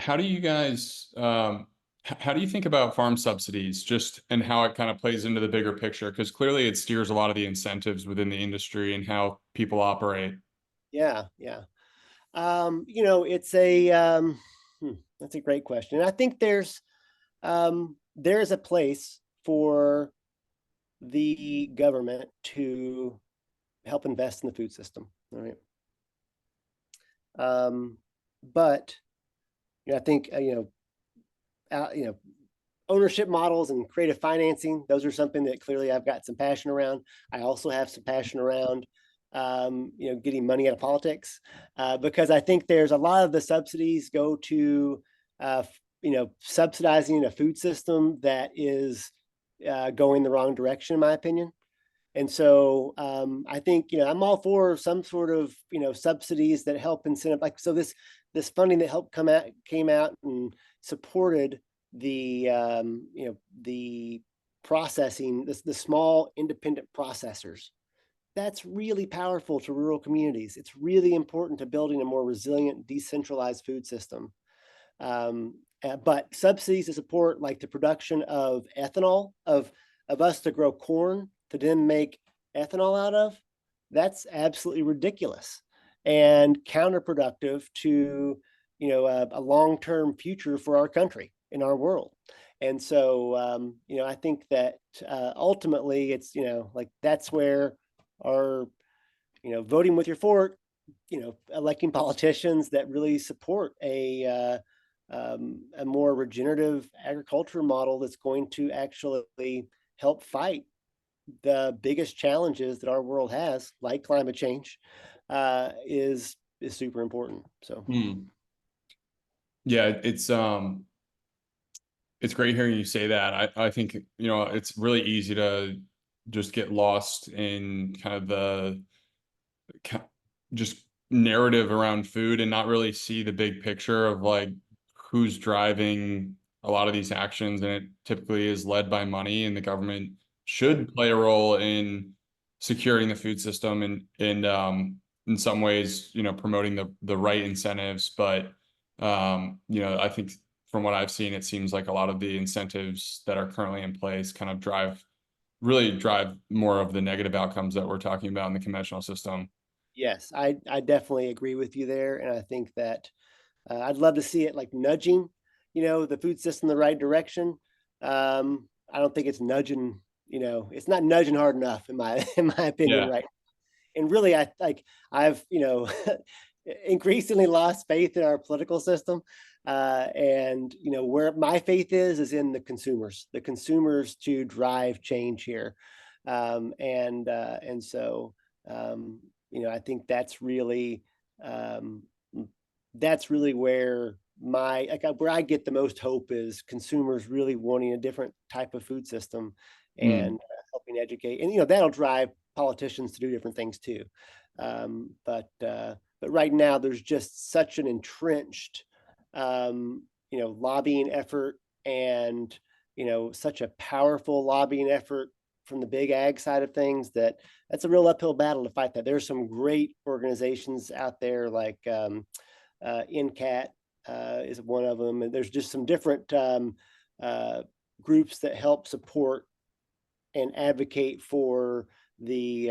how do you guys how do you think about farm subsidies just and how it kind of plays into the bigger picture? Because clearly it steers a lot of the incentives within the industry and how people operate. Yeah, yeah. It's that's a great question. I think there's a place for the government to help invest in the food system. All right. Um, but I think you know, ownership models and creative financing, those are something that clearly I've got some passion around. I also have some passion around getting money out of politics, because I think there's a lot of the subsidies go to subsidizing a food system that is going the wrong direction, in my opinion. And so I think I'm all for some sort of subsidies that help incentive, like so this funding that helped came out and supported the processing, the small independent processors. That's really powerful to rural communities. It's really important to building a more resilient, decentralized food system. But subsidies to support like the production of ethanol, of us to grow corn to then make ethanol out of, that's absolutely ridiculous and counterproductive to a long-term future for our country in our world. And so I think that ultimately it's like that's where our voting with your fork, electing politicians that really support a more regenerative agriculture model that's going to actually help fight the biggest challenges that our world has, like climate change, is super important. So Hmm. Yeah, it's great hearing you say that. I think, it's really easy to just get lost in kind of the just narrative around food and not really see the big picture of like who's driving a lot of these actions. And it typically is led by money, and the government should play a role in securing the food system and in some ways, promoting the right incentives. But I think from what I've seen, it seems like a lot of the incentives that are currently in place kind of really drive more of the negative outcomes that we're talking about in the conventional system. yes, I definitely agree with you there, and I think that I'd love to see it like nudging, the food system in the right direction. I don't think it's nudging. It's not nudging hard enough in my in my opinion, Yeah. right? And really, I've increasingly lost faith in our political system, and where my faith is in the consumers to drive change here, and so I think um, that's really where where I get the most hope is consumers really wanting a different type of food system and Mm. helping educate, and that'll drive politicians to do different things too. But right now there's just such an entrenched lobbying effort, and such a powerful lobbying effort from the big ag side of things, that that's a real uphill battle to fight that. There's some great organizations out there like NCAT is one of them, and there's just some different uh, groups that help support and advocate for the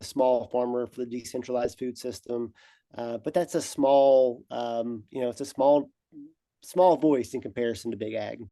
small farmer, for the decentralized food system. But that's a small it's a small voice in comparison to big ag.